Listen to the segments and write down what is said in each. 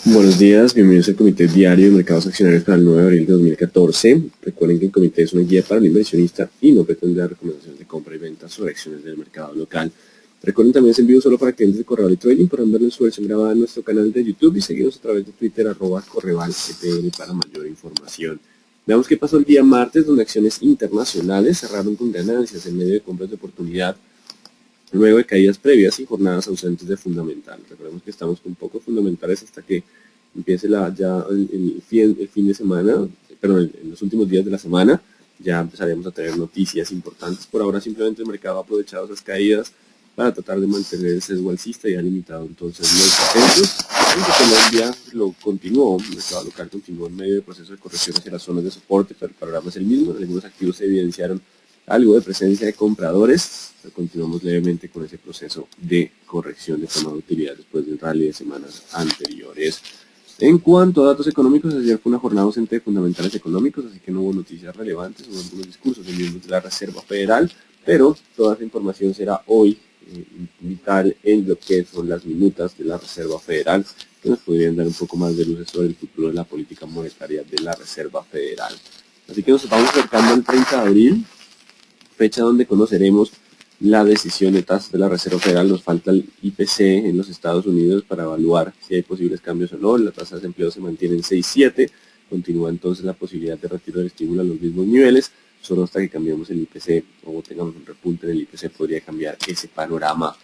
Buenos días, bienvenidos al Comité Diario de Mercados Accionarios para el 9 de abril de 2014. Recuerden que el comité es una guía para el inversionista y no pretende dar recomendaciones de compra y venta sobre acciones del mercado local. Recuerden también es envío solo para clientes de Correval y Trading. Podrán ver su versión grabada en nuestro canal de YouTube y seguirnos a través de Twitter @correvalcpl para mayor información. Veamos qué pasó el día martes, donde acciones internacionales cerraron con ganancias en medio de compras de oportunidad luego de caídas previas y jornadas ausentes de fundamental. Recordemos que estamos con pocos fundamentales hasta que empiece el fin de semana, perdón, en los últimos días de la semana, ya empezaremos a tener noticias importantes. Por ahora simplemente el mercado ha aprovechado esas caídas para tratar de mantener el sesgo alcista y ha limitado entonces los atentos. Aunque Colombia lo continuó, el mercado local continuó en medio del proceso de corrección hacia las zonas de soporte, pero el panorama es el mismo. Algunos activos se evidenciaron algo de presencia de compradores, pero continuamos levemente con ese proceso de corrección de toma de utilidad después del rally de semanas anteriores. En cuanto a datos económicos, ayer fue una jornada ausente de fundamentales económicos, así que no hubo noticias relevantes, hubo algunos discursos de miembros de la Reserva Federal, pero toda esa información será hoy vital en lo que son las minutas de la Reserva Federal, que nos podrían dar un poco más de luces sobre el futuro de la política monetaria de la Reserva Federal. Así que nos vamos acercando al 30 de abril, fecha donde conoceremos la decisión de tasas de la Reserva Federal. Nos falta el IPC en los Estados Unidos para evaluar si hay posibles cambios o no. La tasa de desempleo se mantiene en 6,7. Continúa entonces la posibilidad de retiro del estímulo a los mismos niveles. Solo hasta que cambiemos el IPC o tengamos un repunte en el IPC podría cambiar ese panorama.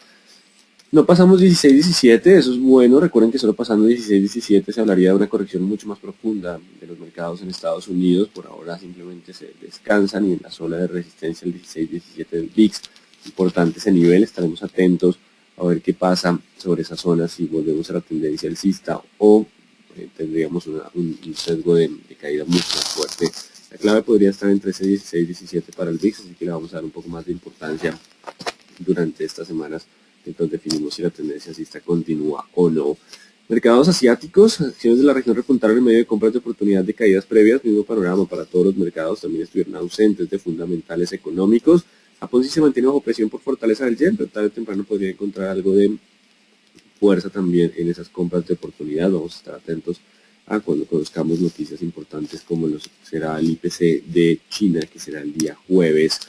No pasamos 16-17, eso es bueno. Recuerden que solo pasando 16-17 se hablaría de una corrección mucho más profunda de los mercados en Estados Unidos. Por ahora simplemente se descansan y en la zona de resistencia el 16-17 del VIX. Importante ese nivel, estaremos atentos a ver qué pasa sobre esa zona, si volvemos a la tendencia alcista o tendríamos un sesgo de caída mucho más fuerte. La clave podría estar entre ese 16-17 para el VIX, así que le vamos a dar un poco más de importancia durante estas semanas. Entonces definimos si la tendencia alcista continúa o no. Mercados asiáticos, acciones de la región repuntaron en medio de compras de oportunidad de caídas previas, mismo panorama para todos los mercados, también estuvieron ausentes de fundamentales económicos. Japón sí se mantiene bajo presión por fortaleza del yen, pero tarde o temprano podría encontrar algo de fuerza también en esas compras de oportunidad. Vamos a estar atentos a cuando conozcamos noticias importantes como será el IPC de China, que será el día jueves.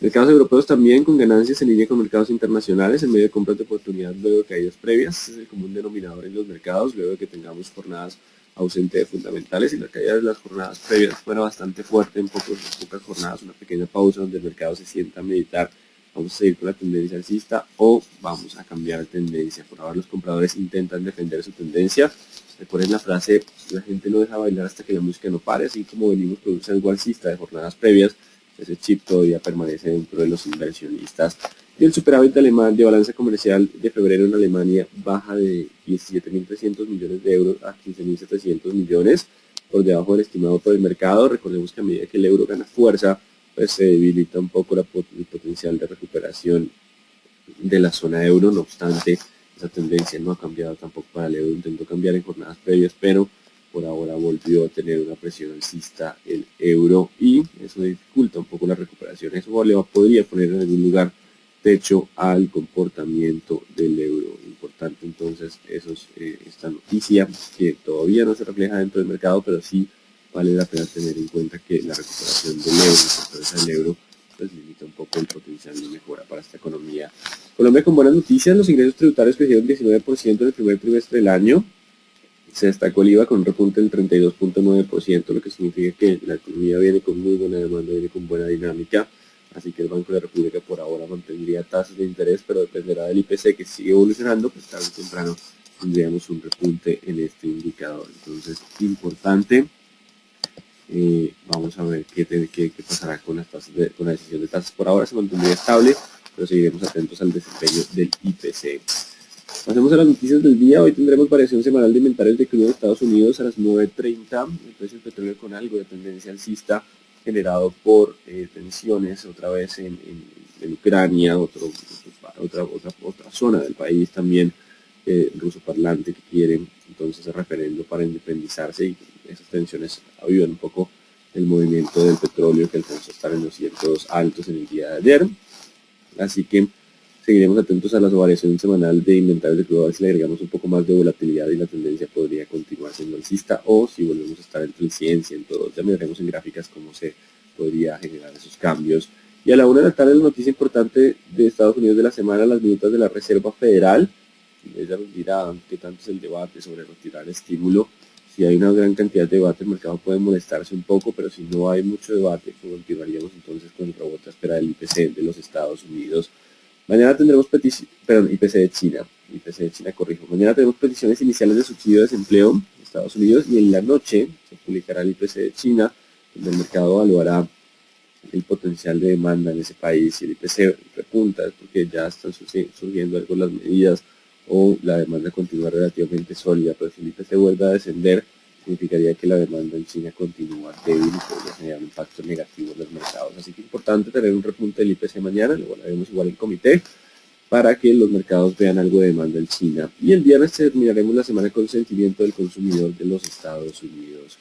Mercados europeos también con ganancias en línea con mercados internacionales en medio de compras de oportunidad luego de caídas previas. Es el común denominador en los mercados, luego de que tengamos jornadas ausentes de fundamentales y la caída de las jornadas previas fuera bastante fuerte en pocas jornadas, una pequeña pausa donde el mercado se sienta a meditar. Vamos a seguir con la tendencia alcista o vamos a cambiar de tendencia. Por ahora los compradores intentan defender su tendencia. Recuerden la frase, la gente no deja bailar hasta que la música no pare, así como venimos con un sesgo alcista de jornadas previas, ese chip todavía permanece dentro de los inversionistas. Y el superávit alemán de balanza comercial de febrero en Alemania baja de 17.300 millones de euros a 15.700 millones, por debajo del estimado por el mercado. Recordemos que a medida que el euro gana fuerza, pues se debilita un poco el potencial de recuperación de la zona euro. No obstante, esa tendencia no ha cambiado tampoco para el euro. Intentó cambiar en jornadas previas, pero por ahora volvió a tener una presión alcista el euro y eso dificulta un poco la recuperación. Eso podría poner en algún lugar techo al comportamiento del euro. Importante entonces esta noticia que todavía no se refleja dentro del mercado, pero sí vale la pena tener en cuenta que la recuperación del euro, la fortaleza del euro, pues limita un poco el potencial de mejora para esta economía. Colombia con buenas noticias, los ingresos tributarios crecieron 19% en el primer trimestre del año. Se destacó el IVA con un repunte del 32.9%, lo que significa que la economía viene con muy buena demanda, viene con buena dinámica. Así que el Banco de la República por ahora mantendría tasas de interés, pero dependerá del IPC que sigue evolucionando, pues tarde o temprano tendríamos un repunte en este indicador. Entonces, importante. Vamos a ver qué pasará con con la decisión de tasas. Por ahora se mantendría estable, pero seguiremos atentos al desempeño del IPC. Pasemos a las noticias del día. Hoy tendremos variación semanal de inventarios de crudo en Estados Unidos a las 9:30. El precio del petróleo con algo de tendencia alcista generado por tensiones otra vez en Ucrania, otra zona del país también ruso parlante que quieren entonces el referendo para independizarse, y esas tensiones avivan un poco el movimiento del petróleo que alcanzó a estar en los ciertos altos en el día de ayer. Así que Seguiremos atentos a la variación semanal de inventarios de crudo, a ver si le agregamos un poco más de volatilidad y la tendencia podría continuar siendo alcista, o si volvemos a estar entre el 100 y 102. Ya miraremos en gráficas cómo se podría generar esos cambios. Y a la 1 de la tarde, la noticia importante de Estados Unidos de la semana, las minutas de la Reserva Federal. Ella nos dirá qué tanto es el debate sobre retirar estímulo. Si hay una gran cantidad de debate, el mercado puede molestarse un poco, pero si no hay mucho debate, continuaríamos entonces con el rebote a espera del IPC de los Estados Unidos. Mañana tendremos IPC de China. IPC de China, corrijo. Mañana tenemos peticiones iniciales de subsidio de desempleo en Estados Unidos y en la noche se publicará el IPC de China, donde el mercado evaluará el potencial de demanda en ese país. Si el IPC repunta es porque ya están surgiendo algo las medidas o la demanda continúa relativamente sólida, pero si el IPC vuelve a descender, significaría que la demanda en China continúa débil y podría generar un impacto negativo en los mercados. Así que es importante tener un repunte del IPC mañana, luego lo haremos igual en comité, para que los mercados vean algo de demanda en China. Y el viernes terminaremos la semana con sentimiento del consumidor de los Estados Unidos.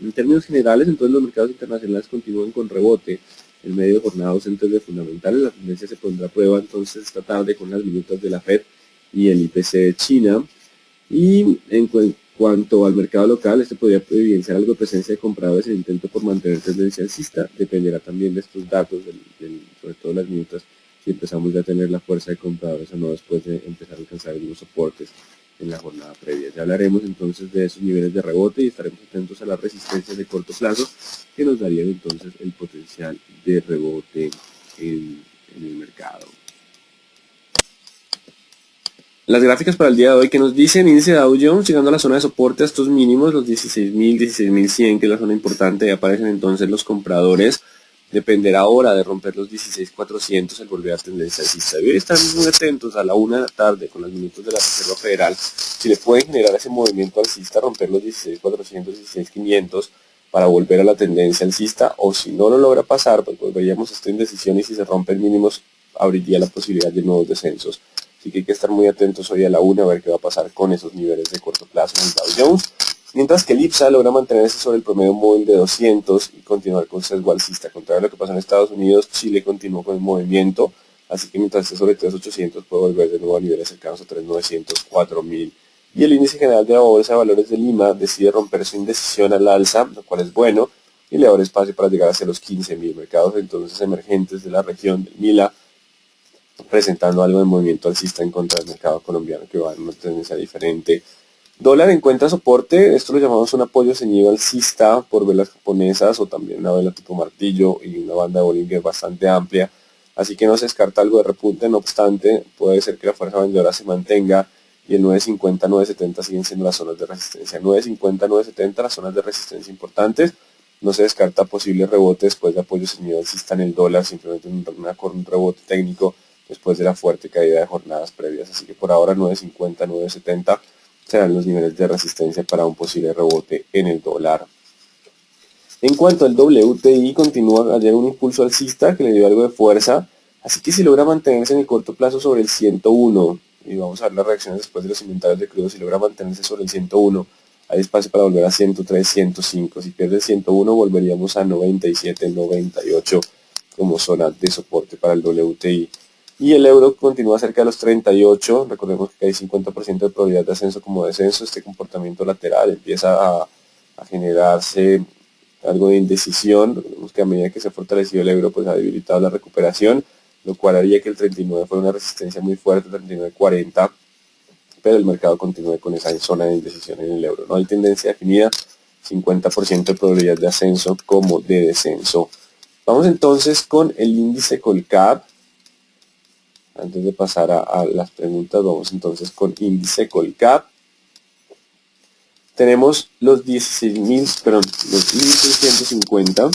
En términos generales, entonces los mercados internacionales continúan con rebote en medio de jornada docente de fundamentales. La tendencia se pondrá a prueba entonces esta tarde con las minutas de la FED y el IPC de China. Y en cuanto al mercado local, este podría evidenciar algo de presencia de compradores en intento por mantener tendencia alcista. Dependerá también de estos datos, sobre todo las minutas, si empezamos ya a tener la fuerza de compradores o no después de empezar a alcanzar algunos soportes en la jornada previa. Ya hablaremos entonces de esos niveles de rebote y estaremos atentos a las resistencias de corto plazo que nos darían entonces el potencial de rebote en el mercado. Las gráficas para el día de hoy que nos dicen: índice Dow Jones llegando a la zona de soporte a estos mínimos, los 16.000, 16.100, que es la zona importante, y aparecen entonces los compradores. Dependerá ahora de romper los 16.400 el volver a tendencia alcista. Hoy están muy atentos a la 1 de la tarde con los minutos de la Reserva Federal. Si le pueden generar ese movimiento alcista, romper los 16.400, 16.500 para volver a la tendencia alcista, o si no lo logra pasar, pues volveríamos a esta indecisión y si se rompen mínimos abriría la posibilidad de nuevos descensos. Así que hay que estar muy atentos hoy a la 1 a ver qué va a pasar con esos niveles de corto plazo en el Dow Jones. Mientras que el IPSA logra mantenerse sobre el promedio móvil de 200 y continuar con sesgo alcista. Contrario a lo que pasa en Estados Unidos, Chile continuó con el movimiento, así que mientras esté sobre 3.800 puede volver de nuevo a niveles cercanos a 3.900, 4.000. Y el índice general de la Bolsa de Valores de Lima decide romper su indecisión al alza, lo cual es bueno, y le abre espacio para llegar hacia los 15.000. Mercados entonces emergentes de la región del MILA presentando algo de movimiento alcista en contra del mercado colombiano, que va en una tendencia diferente. Dólar encuentra soporte, esto lo llamamos un apoyo ceñido alcista por velas japonesas o también una vela tipo martillo y una banda de Bollinger bastante amplia, así que no se descarta algo de repunte. No obstante, puede ser que la fuerza vendedora se mantenga y el 9.50, 9.70 siguen siendo las zonas de resistencia. 9.50, 9.70 las zonas de resistencia importantes. No se descarta posible rebote después de apoyo ceñido alcista en el dólar, simplemente un rebote técnico después de la fuerte caída de jornadas previas, así que por ahora 9.50, 9.70 serán los niveles de resistencia para un posible rebote en el dólar. En cuanto al WTI, continúa ayer un impulso alcista que le dio algo de fuerza, así que si logra mantenerse en el corto plazo sobre el 101, y vamos a ver las reacciones después de los inventarios de crudo, si logra mantenerse sobre el 101, hay espacio para volver a 103, 105, si pierde el 101 volveríamos a 97, 98 como zona de soporte para el WTI. Y el euro continúa cerca de los 38, recordemos que hay 50% de probabilidad de ascenso como descenso. Este comportamiento lateral empieza a generarse algo de indecisión. Recordemos que a medida que se ha fortalecido el euro, pues ha debilitado la recuperación, lo cual haría que el 39 fuera una resistencia muy fuerte, 39.40, pero el mercado continúe con esa zona de indecisión en el euro. No hay tendencia definida, 50% de probabilidad de ascenso como de descenso. Vamos entonces con el índice Colcap. Antes de pasar a las preguntas, vamos entonces con índice Colcap. Tenemos los 1650,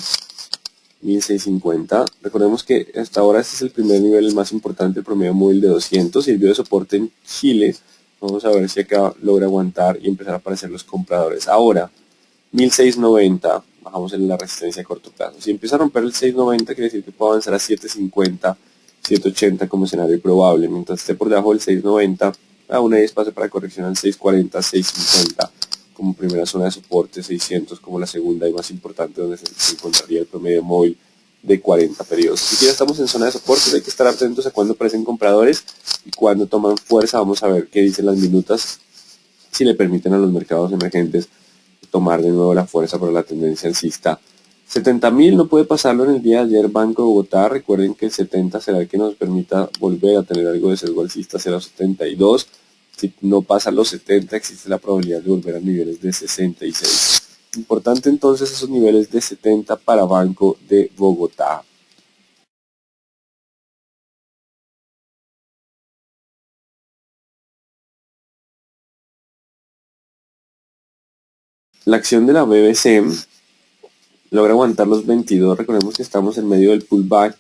1650. Recordemos que hasta ahora este es el primer nivel, el más importante, el promedio móvil de 200. Sirvió de soporte en Chile. Vamos a ver si acá logra aguantar y empezar a aparecer los compradores. Ahora, 1690. Bajamos en la resistencia a corto plazo. Si empieza a romper el 690, quiere decir que puede avanzar a 750. 780 como escenario probable. Mientras esté por debajo del 690, aún hay espacio para corrección al 640, 650 como primera zona de soporte, 600 como la segunda y más importante, donde se encontraría el promedio móvil de 40 periodos. Así que ya estamos en zona de soporte, hay que estar atentos a cuándo aparecen compradores y cuándo toman fuerza. Vamos a ver qué dicen las minutas, si le permiten a los mercados emergentes tomar de nuevo la fuerza para la tendencia alcista. 70.000 no puede pasarlo en el día de ayer Banco de Bogotá. Recuerden que el 70 será el que nos permita volver a tener algo de sesgo alcista hacia los 72. Si no pasa los 70, existe la probabilidad de volver a niveles de 66. Importante entonces esos niveles de 70 para Banco de Bogotá. La acción de la BBC logra aguantar los 22. Recordemos que estamos en medio del pullback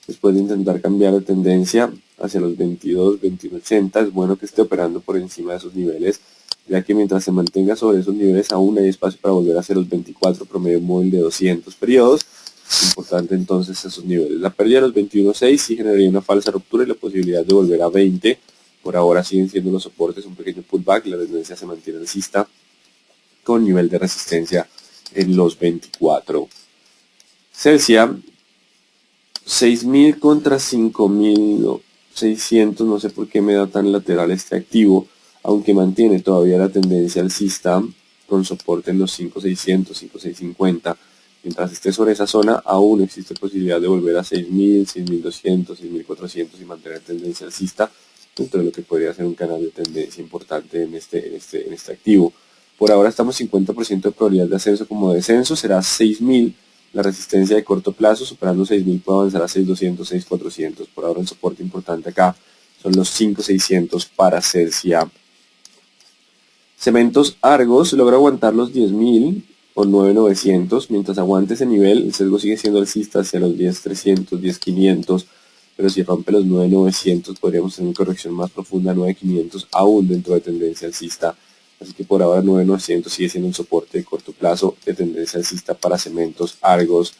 después de intentar cambiar de tendencia hacia los 22, 21.80. Es bueno que esté operando por encima de esos niveles, ya que mientras se mantenga sobre esos niveles aún hay espacio para volver hacia los 24, promedio móvil de 200 periodos. Es importante entonces esos niveles. La pérdida de los 21.6 sí generaría una falsa ruptura y la posibilidad de volver a 20. Por ahora siguen siendo los soportes un pequeño pullback, la tendencia se mantiene alcista con nivel de resistencia en los 24. Celsia, 6.000 contra 5.600, no sé por qué me da tan lateral este activo, aunque mantiene todavía la tendencia alcista con soporte en los 5.600, 5.650. Mientras esté sobre esa zona, aún existe posibilidad de volver a 6.000, 6.200, 6.400 y mantener tendencia alcista dentro de lo que podría ser un canal de tendencia importante en este activo. Por ahora estamos 50% de probabilidad de ascenso como descenso, será 6.000 la resistencia de corto plazo, superando 6.000 puede avanzar a 6.200, 6.400. Por ahora el soporte importante acá son los 5.600 para Celsia. Cementos Argos logra aguantar los 10.000 o 9.900. Mientras aguante ese nivel, el sesgo sigue siendo alcista hacia los 10.300, 10.500. Pero si rompe los 9.900 podríamos tener una corrección más profunda, 9.500 aún dentro de tendencia alcista. Así que por ahora 9.900 sigue siendo un soporte de corto plazo de tendencia alcista para Cementos Argos.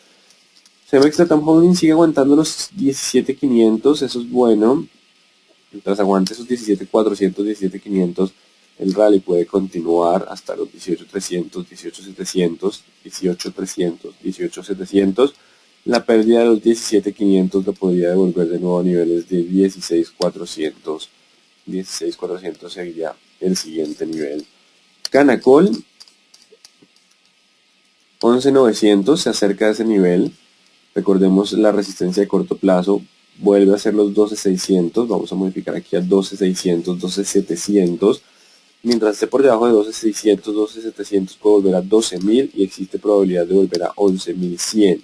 Cemex Latam Holding sigue aguantando los 17.500, eso es bueno. Mientras aguante esos 17.400, 17.500, el rally puede continuar hasta los 18.300, 18.700, 18.300, 18.700. La pérdida de los 17.500 lo podría devolver de nuevo a niveles de 16.400. 16.400 sería el siguiente nivel. Canacol 11.900 se acerca a ese nivel. Recordemos la resistencia de corto plazo vuelve a ser los 12.600. Vamos a modificar aquí a 12.600, 12.700. Mientras esté por debajo de 12.600, 12.700 puede volver a 12.000 y existe probabilidad de volver a 11.100.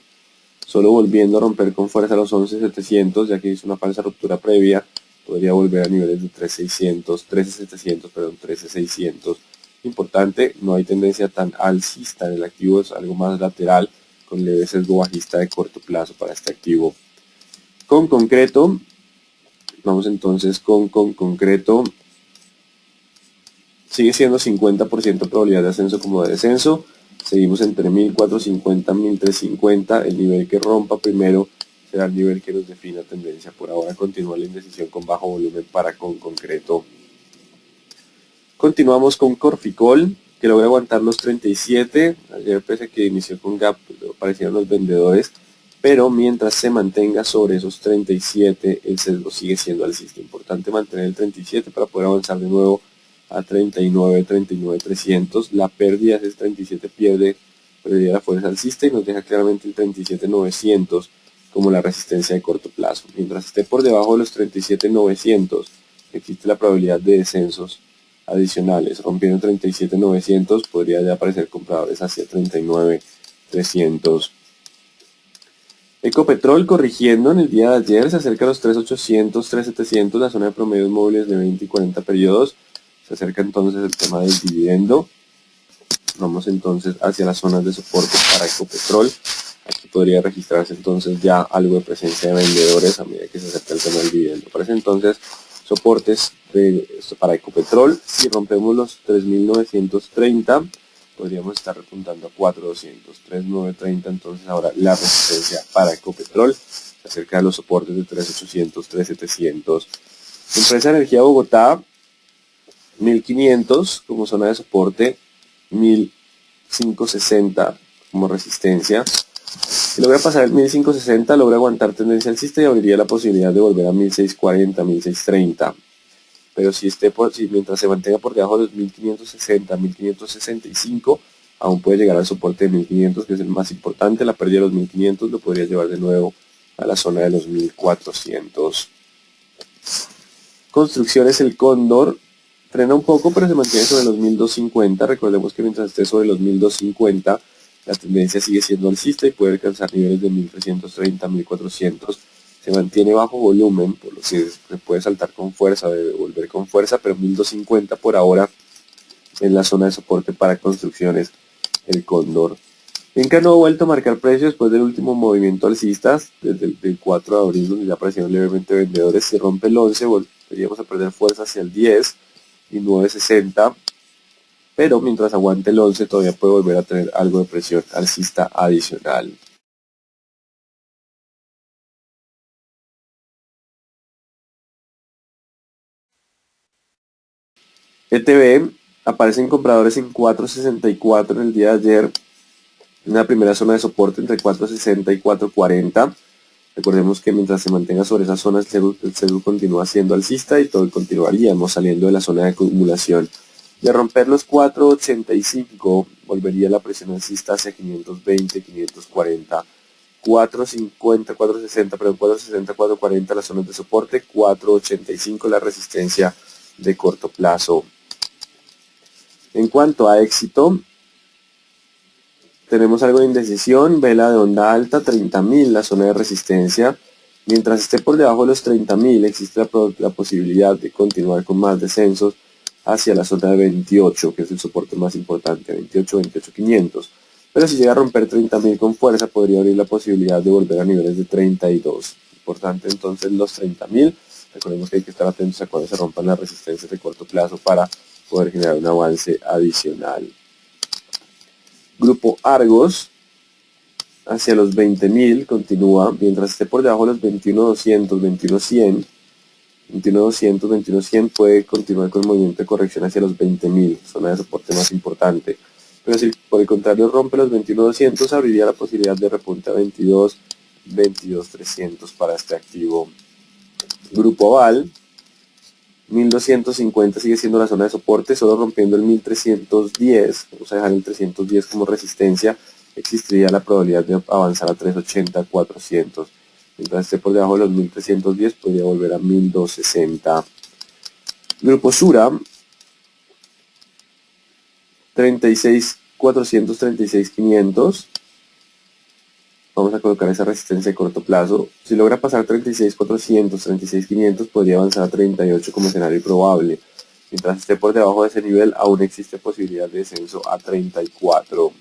Solo volviendo a romper con fuerza los 11.700, ya que hizo una falsa ruptura previa, podría volver a niveles de 13.600, 13.700, perdón, 13.600. Importante, no hay tendencia tan alcista en el activo, es algo más lateral, con leve sesgo bajista de corto plazo para este activo. Con concreto, vamos entonces con concreto, sigue siendo 50% probabilidad de ascenso como de descenso. Seguimos entre 1.450, 1.350, el nivel que rompa primero será el nivel que nos defina tendencia. Por ahora continúa la indecisión con bajo volumen para con concreto. Continuamos con Corficol, que logra aguantar los 37. Ayer, pese a que inició con gap, aparecieron los vendedores, pero mientras se mantenga sobre esos 37, el sesgo sigue siendo alcista. Importante mantener el 37 para poder avanzar de nuevo a 39, 300. La pérdida es el 37, pierde la fuerza alcista y nos deja claramente el 37.900 como la resistencia de corto plazo. Mientras esté por debajo de los 37.900, existe la probabilidad de descensos adicionales. Rompiendo 37.900 podría ya aparecer compradores hacia 39.300. Ecopetrol corrigiendo en el día de ayer, se acerca a los 3.800, 3.700, la zona de promedios móviles de 20 y 40 periodos. Se acerca entonces el tema del dividendo. Vamos entonces hacia las zonas de soporte para Ecopetrol. Aquí podría registrarse entonces ya algo de presencia de vendedores a medida que se acerca el tema del dividendo. Aparece entonces soportes para Ecopetrol. Si rompemos los 3.930, podríamos estar repuntando a 4.200, 3.930. Entonces ahora la resistencia para Ecopetrol se acerca a los soportes de 3.800, 3.700. Empresa Energía Bogotá, 1.500 como zona de soporte, 1.560 como resistencia. Si logra pasar el 1560, logra aguantar tendencia alcista y abriría la posibilidad de volver a 1640, 1630. Pero si mientras se mantenga por debajo de los 1560, 1565, aún puede llegar al soporte de 1500, que es el más importante. La pérdida de los 1500 lo podría llevar de nuevo a la zona de los 1400. Construcciones El Cóndor frena un poco, pero se mantiene sobre los 1250. Recordemos que mientras esté sobre los 1250, la tendencia sigue siendo alcista y puede alcanzar niveles de 1330, 1400. Se mantiene bajo volumen, por lo que se puede saltar con fuerza, debe volver con fuerza, pero 1250 por ahora es la zona de soporte para construcciones El Cóndor. Enca no ha vuelto a marcar precios después del último movimiento alcista, desde el 4 de abril, donde ya aparecieron levemente vendedores. Si rompe el 11, volveríamos a perder fuerza hacia el 10 y 9.60, pero mientras aguante el 11 todavía puede volver a tener algo de presión alcista adicional. ETB aparecen compradores en 4.64 en el día de ayer, una primera zona de soporte entre 4.60 y 4.40. Recordemos que mientras se mantenga sobre esa zona, el CEDU continúa siendo alcista y todo continuaríamos saliendo de la zona de acumulación. De romper los 4.85, volvería la presión alcista hacia 520, 540, 4.50, 4.60, perdón, 4.60, 4.40 las zonas de soporte, 4.85 la resistencia de corto plazo. En cuanto a éxito, tenemos algo de indecisión, vela de onda alta, 30.000 la zona de resistencia. Mientras esté por debajo de los 30.000 existe la posibilidad de continuar con más descensos hacia la zona de 28, que es el soporte más importante, 28, 28.500. Pero si llega a romper 30.000 con fuerza, podría abrir la posibilidad de volver a niveles de 32. Importante entonces los 30.000. Recordemos que hay que estar atentos a cuando se rompan las resistencias de corto plazo para poder generar un avance adicional. Grupo Argos hacia los 20.000 continúa, mientras esté por debajo de los 21.200, 21.100, 21.200, 21.100 puede continuar con el movimiento de corrección hacia los 20.000, zona de soporte más importante. Pero si por el contrario rompe los 21.200, abriría la posibilidad de repunte a 22, 22.300 para este activo. Grupo Aval, 1250 sigue siendo la zona de soporte, solo rompiendo el 1310, vamos a dejar el 310 como resistencia, existiría la probabilidad de avanzar a 380, 400. Mientras esté por debajo de los 1310 podría volver a 1260. Grupo Sura, 36.400, 36.500. Vamos a colocar esa resistencia de corto plazo. Si logra pasar 36.400, 36.500 podría avanzar a 38 como escenario probable. Mientras esté por debajo de ese nivel aún existe posibilidad de descenso a 34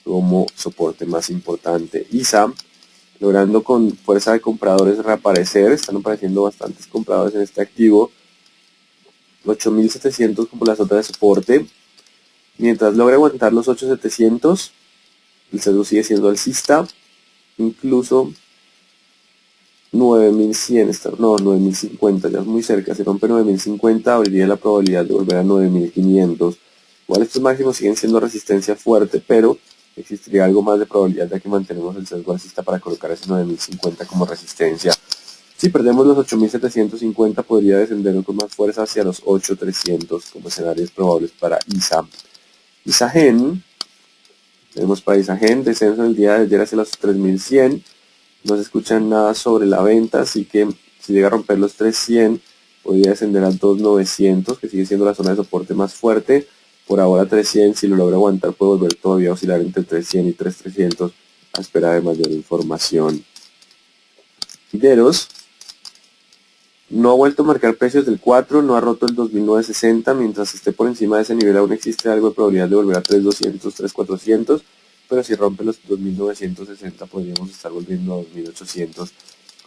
como soporte más importante. ISA, logrando con fuerza de compradores reaparecer, están apareciendo bastantes compradores en este activo. 8.700 como la zona de soporte. Mientras logre aguantar los 8.700, el CEDU sigue siendo alcista. Incluso 9.100, no, 9.050, ya es muy cerca. Si rompe 9.050 abriría la probabilidad de volver a 9.500. Igual estos máximos siguen siendo resistencia fuerte, pero existiría algo más de probabilidad ya que mantenemos el sesgo alcista para colocar ese 9.050 como resistencia. Si perdemos los 8.750 podría descender con más fuerza hacia los 8.300 como escenarios probables para ISA. ISAGEN, tenemos para ISAGEN descenso en el día de ayer hacia los 3.100. No se escucha nada sobre la venta, así que si llega a romper los 3.100 podría descender a 2.900, que sigue siendo la zona de soporte más fuerte. Por ahora 3.100, si lo logra aguantar puede volver todavía a oscilar entre 3.100 y 3.300 a espera de mayor información. Fideros no ha vuelto a marcar precios del 4, no ha roto el 2.960, mientras esté por encima de ese nivel aún existe algo de probabilidad de volver a 3.200, 3.400, pero si rompe los 2.960 podríamos estar volviendo a 2.800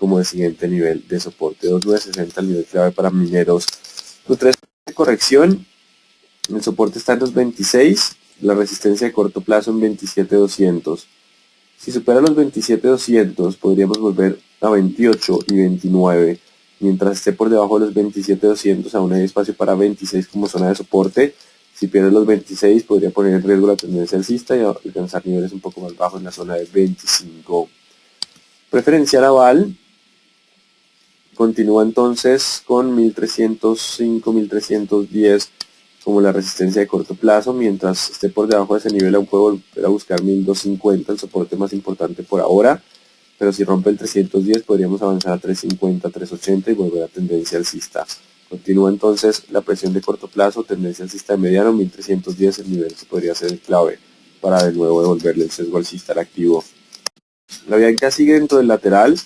como el siguiente nivel de soporte. 2.960 el nivel clave para mineros. Nutra de corrección, el soporte está en los 26, la resistencia de corto plazo en 27.200. Si supera los 27.200 podríamos volver a 28 y 29. Mientras esté por debajo de los 27.200 aún hay espacio para 26 como zona de soporte. Si pierde los 26 podría poner en riesgo la tendencia alcista y alcanzar niveles un poco más bajos en la zona de 25. Preferencial aval continúa entonces con 1305, 1310 como la resistencia de corto plazo. Mientras esté por debajo de ese nivel aún puede volver a buscar 1250, el soporte más importante por ahora, pero si rompe el 310 podríamos avanzar a 350, 380 y volver a tendencia alcista. Continúa entonces la presión de corto plazo, tendencia alcista de mediano, 1310 el nivel que podría ser el clave para de nuevo devolverle el sesgo alcista al activo. La Bianca sigue dentro del lateral,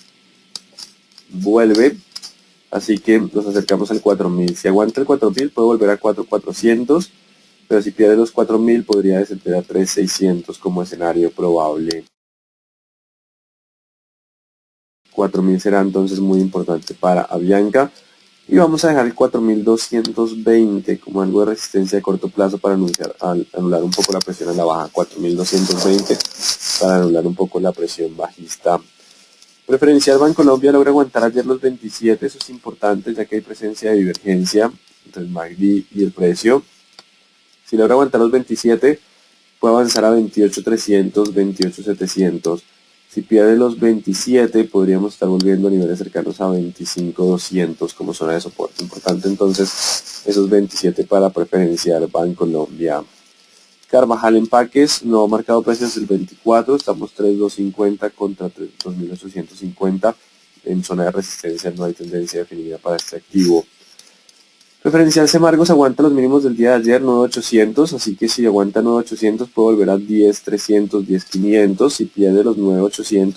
vuelve, así que nos acercamos al 4000. Si aguanta el 4000 puede volver a 4400, pero si pierde los 4000 podría descender a 3600 como escenario probable. 4000 será entonces muy importante para Avianca. Y vamos a dejar el 4220 como algo de resistencia de corto plazo para anular un poco la presión a la baja. 4220 para anular un poco la presión bajista. Preferencial Bancolombia logra aguantar ayer los 27, eso es importante ya que hay presencia de divergencia entre el MACD y el precio. Si logra aguantar los 27, puede avanzar a 28.300, 28.700. Si pierde los 27, podríamos estar volviendo a niveles cercanos a 25.200 como zona de soporte. Importante entonces esos 27 para Preferencial Bancolombia. Carvajal Empaques no ha marcado precios del 24, estamos 3.250 contra 2.850. En zona de resistencia no hay tendencia definida para este activo. Preferencial Semargos aguanta los mínimos del día de ayer, 9.800, así que si aguanta 9.800 puede volver a 10.300, 10.500. Si pierde los 9.800,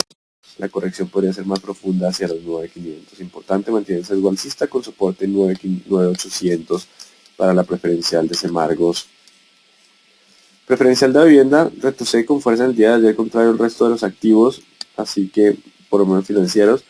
la corrección podría ser más profunda hacia los 9.500. Importante mantener el sesgo alcista con soporte 9.800 para la preferencial de Semargos. Preferencial de vivienda retrocede con fuerza el día de ayer contrario al resto de los activos, así que por lo menos financieros,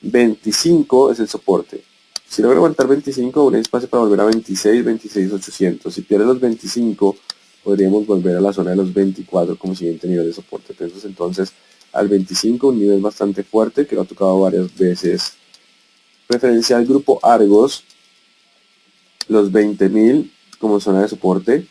25 es el soporte. Si logra aguantar 25, aún hay espacio para volver a 26, 26.800. Si pierde los 25, podríamos volver a la zona de los 24 como siguiente nivel de soporte. Entonces al 25, un nivel bastante fuerte que lo ha tocado varias veces. Preferencial Grupo Argos, los 20.000 como zona de soporte.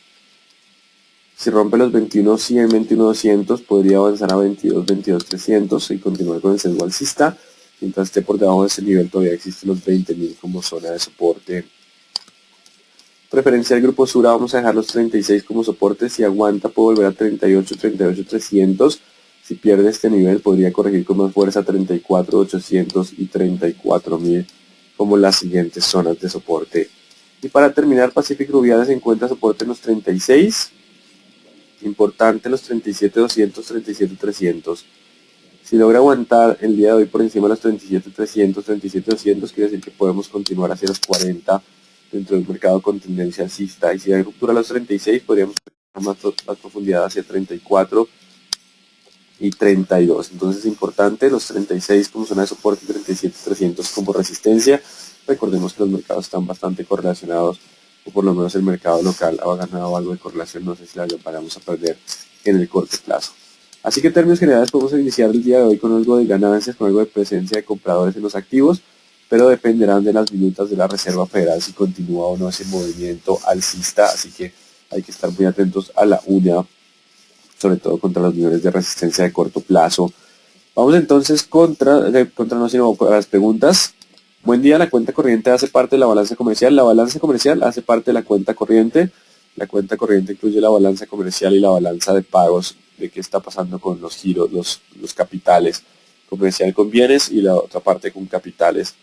Si rompe los 21.100, 21.200, podría avanzar a 22, 22.300 y continuar con el sesgo alcista. Mientras esté por debajo de ese nivel todavía existen los 20.000 como zona de soporte. Preferencial Grupo Sura vamos a dejar los 36 como soporte. Si aguanta puede volver a 38, 38.300. Si pierde este nivel podría corregir con más fuerza a 34.800 y 34.000 como las siguientes zonas de soporte. Y para terminar, Pacific Rubiales encuentra soporte en los 36. Importante los 37.200, 37.300. Si logra aguantar el día de hoy por encima de los 37.300, 37.200, quiere decir que podemos continuar hacia los 40 dentro del mercado con tendencia alcista. Y si hay ruptura a los 36, podríamos más profundidad hacia 34 y 32. Entonces es importante los 36 como zona de soporte y 37.300 como resistencia. Recordemos que los mercados están bastante correlacionados, o por lo menos el mercado local ha ganado algo de correlación, no sé si la vamos a perder en el corto plazo. Así que en términos generales podemos iniciar el día de hoy con algo de ganancias, con algo de presencia de compradores en los activos, pero dependerán de las minutas de la Reserva Federal si continúa o no ese movimiento alcista, así que hay que estar muy atentos a la una, sobre todo contra los niveles de resistencia de corto plazo. Vamos entonces contra las preguntas. Buen día, la cuenta corriente hace parte de la balanza comercial. La balanza comercial hace parte de la cuenta corriente. La cuenta corriente incluye la balanza comercial y la balanza de pagos, de qué está pasando con los giros, los capitales. Comercial con bienes y la otra parte con capitales.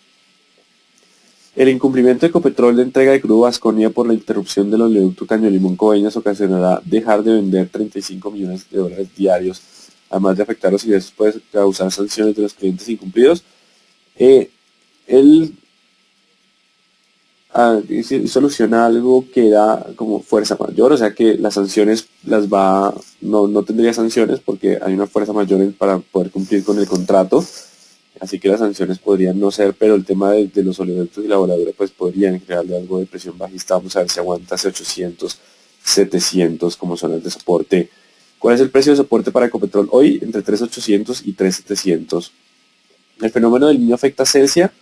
El incumplimiento de Ecopetrol de entrega de crudo Vasconia por la interrupción del oleoducto Caño Limón Coveñas ocasionará dejar de vender 35 millones de dólares diarios. Además de afectar los ingresos, puede causar sanciones de los clientes incumplidos. Él soluciona algo que da como fuerza mayor, o sea que las sanciones no tendría sanciones porque hay una fuerza mayor para poder cumplir con el contrato, así que las sanciones podrían no ser, pero el tema de los oleoductos y la voladura pues podrían crearle algo de presión bajista. Vamos a ver si aguanta hacia 800, 700 como zonas de soporte. ¿Cuál es el precio de soporte para Ecopetrol hoy? Entre 3.800 y 3.700. El fenómeno del Niño afecta a Celsia.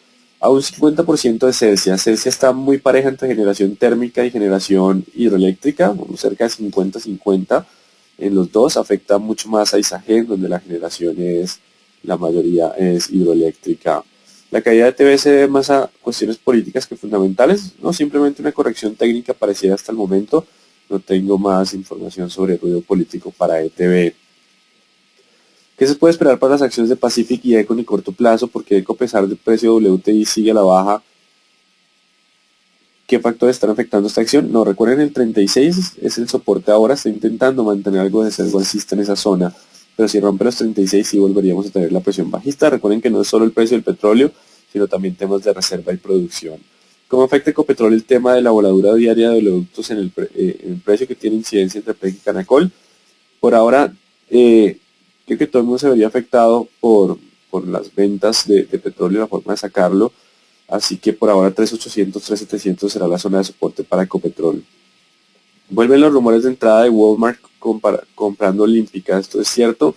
a un 50% de Celsia. Celsia está muy pareja entre generación térmica y generación hidroeléctrica, cerca de 50-50 en los dos. Afecta mucho más a Isagen, donde la generación es, la mayoría es hidroeléctrica. La caída de TV se debe más a cuestiones políticas que fundamentales, no simplemente una corrección técnica pareciera hasta el momento. No tengo más información sobre el ruido político para ETB. ¿Qué se puede esperar para las acciones de Pacific y Eco en corto plazo? Porque Eco, a pesar del precio de WTI, sigue a la baja. ¿Qué factores están afectando esta acción? No, recuerden, el 36 es el soporte ahora, está intentando mantener algo de sesgo alcista en esa zona, pero si rompe los 36 sí volveríamos a tener la presión bajista. Recuerden que no es solo el precio del petróleo, sino también temas de reserva y producción. ¿Cómo afecta Ecopetrol el tema de la voladura diaria de oleoductos en el precio que tiene incidencia entre PEC y Canacol? Por ahora, creo que todo el mundo se vería afectado por las ventas de petróleo, la forma de sacarlo. Así que por ahora 3.800, 3.700 será la zona de soporte para Ecopetrol. Vuelven los rumores de entrada de Walmart comprando Olímpica. ¿Esto es cierto?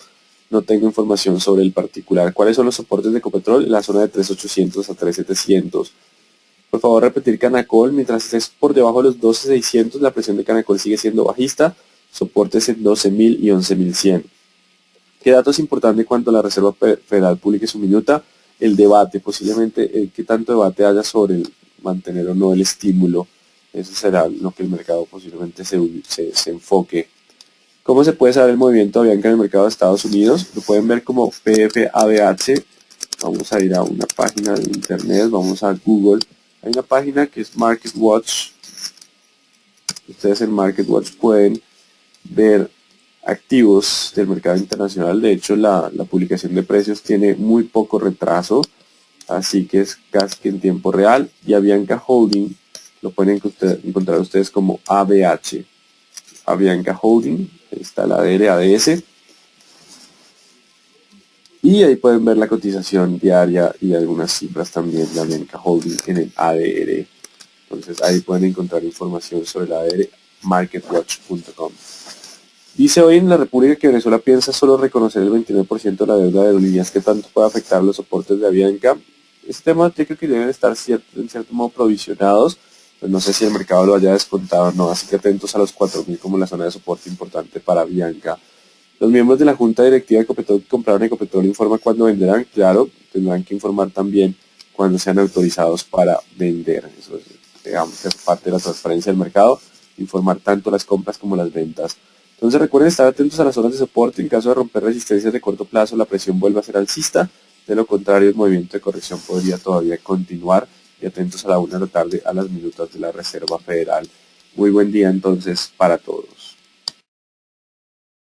No tengo información sobre el particular. ¿Cuáles son los soportes de Ecopetrol? En la zona de 3.800 a 3.700. Por favor, repetir Canacol. Mientras estés por debajo de los 12.600, la presión de Canacol sigue siendo bajista. Soportes en 12.000 y 11.100. ¿Qué dato es importante en cuanto a la Reserva Federal publique su minuta? El debate, posiblemente, qué tanto debate haya sobre el mantener o no el estímulo. Eso será lo que el mercado posiblemente se enfoque. ¿Cómo se puede saber el movimiento de Avianca en el mercado de Estados Unidos? Lo pueden ver como PFABH. Vamos a ir a una página de internet, vamos a Google. Hay una página que es MarketWatch. Ustedes en MarketWatch pueden ver activos del mercado internacional. De hecho, la publicación de precios tiene muy poco retraso, así que es casi que en tiempo real. Y Avianca Holding lo pueden encontrar ustedes como ABH. Avianca Holding, ahí está la ADR-ADS. Y ahí pueden ver la cotización diaria y algunas cifras también de Avianca Holding en el ADR. Entonces ahí pueden encontrar información sobre la ADR, marketwatch.com. Dice hoy en la República que Venezuela piensa solo reconocer el 29% de la deuda de aerolíneas. ¿Qué tanto puede afectar los soportes de Avianca? Este tema yo creo que deben estar en cierto modo provisionados. Pues no sé si el mercado lo haya descontado o no, así que atentos a los 4.000 como la zona de soporte importante para Avianca. Los miembros de la Junta Directiva de Ecopetrol que compraron Ecopetrol informan cuándo venderán. Claro, tendrán que informar también cuando sean autorizados para vender. Eso es, digamos, que es parte de la transparencia del mercado, informar tanto las compras como las ventas. Entonces recuerden estar atentos a las zonas de soporte. En caso de romper resistencias de corto plazo, la presión vuelve a ser alcista. De lo contrario, el movimiento de corrección podría todavía continuar. Y atentos a la 1 de la tarde a las minutas de la Reserva Federal. Muy buen día entonces para todos.